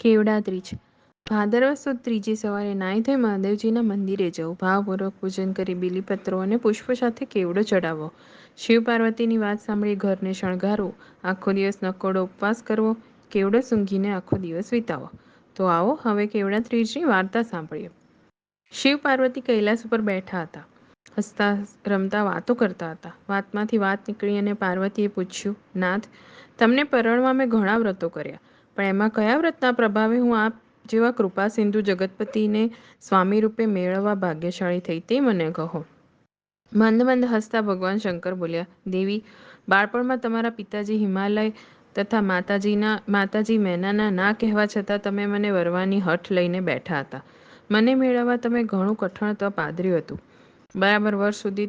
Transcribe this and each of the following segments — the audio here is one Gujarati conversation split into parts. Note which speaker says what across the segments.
Speaker 1: કેવડા ત્રીજ. ભાદરવા સુદ ત્રીજી સવારે નાહી ધોઈ મહાદેવજીના મંદિરે જવું, ભાવપૂર્વક પૂજન કરી બીલીપત્રો અને પુષ્પ સાથે કેવડો ચડાવવો, શિવ પાર્વતીની વાત સાંભળી ઘરને શણગારવું, આખો દિવસ નકોડો ઉપવાસ કરવો, કેવડો સૂંઘીને આખો દિવસ વિતાવો. તો આવો હવે કેવડા ત્રીજની વાર્તા સાંભળીએ. શિવ પાર્વતી કૈલાસ ઉપર બેઠા હતા. હસતા રમતા વાતો કરતા હતા. વાતમાંથી વાત નીકળી અને પાર્વતીએ પૂછ્યું, નાથ, તમને પરણવા મેં ઘણા વ્રતો કર્યા, પણ એમાં કયા વ્રતના પ્રભાવે હું આપ જેવા કૃપા સિંધુ જગતપતિને સ્વામી રૂપે મેળવવા ભાગ્યશાળી થઈ તે મને કહો. મંદ મંદ હસતા ભગવાન શંકર બોલ્યા, દેવી, બાળપણમાં તમારા પિતાજી હિમાલય તથા માતાજી મેનાના ના કહેવા છતાં તમે મને વરવાની હઠ લઈને બેઠા હતા. મને મેળવવા તમે ઘણું કઠણ તપ આદર્યું હતું. બરાબર વર્ષ સુધી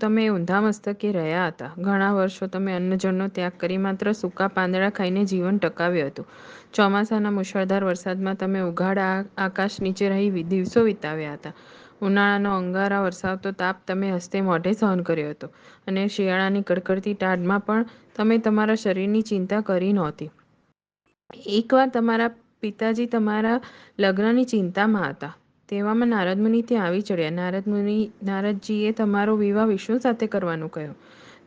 Speaker 1: તમે ઊંધા મસ્તકે રહ્યા હતા. ઘણા વર્ષો તમે અન્નજળનો ત્યાગ કરી માત્ર સૂકા પાંદડા ખાઈને જીવન ટકાવ્યું હતું. ચોમાસાના મુશળધાર વરસાદમાં તમે ઉઘાડ આકાશ નીચે રહી દિવસો વિતાવ્યા હતા. ઉનાળાનો અંગારા વરસાવતો તાપ તમે હસ્તે મોઢે સહન કર્યો હતો, અને શિયાળાની કડકડતી ટાઢમાં પણ તમે તમારા શરીરની ચિંતા કરી નહોતી. એકવાર તમારા પિતાજી તમારા લગ્નની ચિંતામાં હતા. તેવામાં નારદમુનિ ત્યાં આવી ચડ્યા. નારદજીએ તમારો વિવાહ વિષ્ણુ સાથે કરવાનું કહ્યું.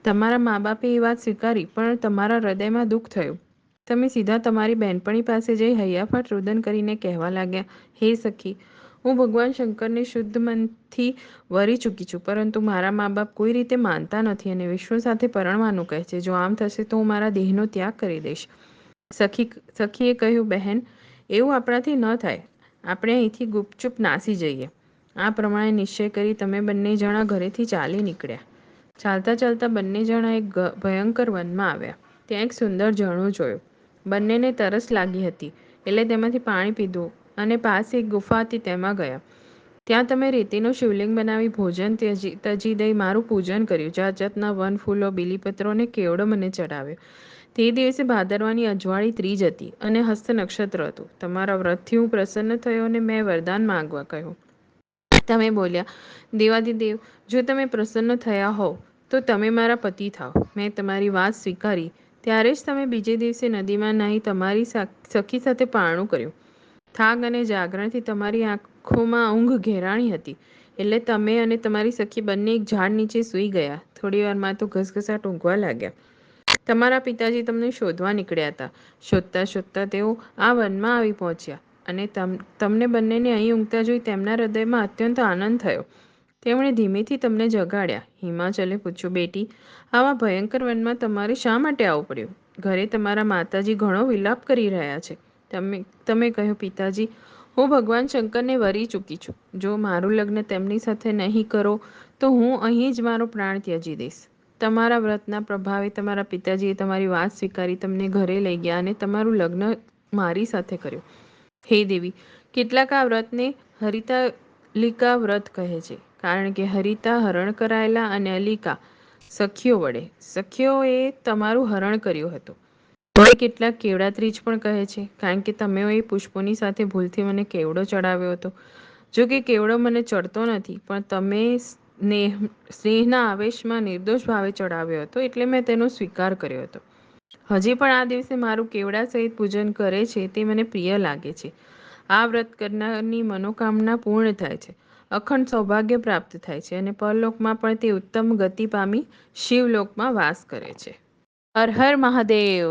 Speaker 1: તમારા મા બાપે એ વાત સ્વીકારી, પણ તમારા હૃદયમાં દુઃખ થયું. તમે સીધા તમારી બહેનપણી પાસે જઈ હૈયાફાટ રુદન કરીને કહેવા લાગ્યા, હે સખી, હું ભગવાન શંકરને શુદ્ધ મનથી વરી ચૂકી છું, પરંતુ મારા મા બાપ કોઈ રીતે માનતા નથી અને વિષ્ણુ સાથે પરણવાનું કહે છે. જો આમ થશે તો હું મારા દેહનો ત્યાગ કરી દઈશ. સખીએ કહ્યું, બહેન, એવું આપણાથી ન થાય. આપણે અહીંથી ગુપચુપ નાસી જઈએ. આ પ્રમાણે નિશ્ચય કરી તમે બંને જણા ઘરેથી ચાલી નીકળ્યા. ચાલતા ચાલતા બંને જણા એક ભયંકર વનમાં આવ્યા. ત્યાં એક સુંદર ઝરણું જોયું. બંનેને તરસ લાગી હતી, એટલે તેમાંથી પાણી પીધું અને પાસે એક ગુફા હતી તેમાં ગયા. ત્યાં તમે રેતીનો શિવલિંગ બનાવી ભોજન તજી દઈ મારું પૂજન કર્યું. જાત જાતના વન ફૂલો, બીલીપત્રો અને કેવડો મને ચડાવ્યો. તે દિવસે ભાદરવાની અજવાળી ત્રીજ હતી અને હસ્ત નક્ષત્ર હતું. તમારા વ્રતથી હું પ્રસન્ન થયો અને મેં વરદાન માંગવા કહ્યું. તમે બોલ્યા, દેવાધિદેવ, જો તમે પ્રસન્ન થયા હોવ તો તમે મારા પતિ થાવ. મેં તમારી વાત સ્વીકારી. ત્યારે જ તમે બીજે દિવસે નદીમાં નાહી તમારી સખી સાથે પારણું કર્યું. થાક અને જાગરણથી તમારી આંખોમાં ઊંઘ ઘેરાણી હતી, એટલે તમે અને તમારી સખી બંને એક ઝાડ નીચે સૂઈ ગયા. થોડી વારમાં તો ઘસઘસાટ ઊંઘવા લાગ્યા. તમારા પિતાજી તમને શોધવા નીકળ્યા હતા. શોધતા શોધતા તેઓ આ વનમાં આવી પહોંચ્યા, અને તમને બંનેને અહીં ઊંઘતા જોઈ તેમના હૃદયમાં અત્યંત આનંદ થયો. તેમણે ધીમેથી તમને જગાડ્યા. હિમાચલે પૂછ્યું, બેટી, આવા ભયંકર વનમાં તમારે શા માટે આવવું પડ્યું? ઘરે તમારા માતાજી ઘણો વિલાપ કરી રહ્યા છે. તમે કહ્યું, પિતાજી, હું ભગવાન શંકરને વરી ચૂકી છું. જો મારું લગ્ન તેમની સાથે નહીં કરો તો હું અહીં જ મારો પ્રાણ ત્યજી દઈશ. તમારા વ્રતના પ્રભાવે તમારા પિતાજીએ તમારી વાત સ્વીકારી, તમને ઘરે લઈ ગયા અને તમારું લગ્ન મારી સાથે કર્યું. હે દેવી, કેટલાક આ વ્રતને હરિતાલિકા વ્રત કહે છે, કારણ કે હરિતા હરણ કરાયેલા અને અલિકા સખીઓ વડે. સખીઓએ તમારું હરણ કર્યું હતું. હવે કેટલાક કેવડા ત્રીજ પણ કહે છે, કારણ કે તમે એ પુષ્પોની સાથે ભૂલથી મને કેવડો ચડાવ્યો હતો. જો કે કેવડો મને ચડતો નથી, પણ તમે સ્નેહના આવેશમાં નિર્દોષ ભાવે ચડાવ્યો હતો, એટલે મેં તેનો સ્વીકાર કર્યો હતો. હજી પણ આ દિવસે મારું કેવડા સહિત પૂજન કરે છે તે મને પ્રિય લાગે છે. આ વ્રત કરનારની મનોકામના પૂર્ણ થાય છે, અખંડ સૌભાગ્ય પ્રાપ્ત થાય છે, અને પરલોકમાં પણ તે ઉત્તમ ગતિ પામી શિવલોકમાં વાસ કરે છે. હર હર મહાદેવ.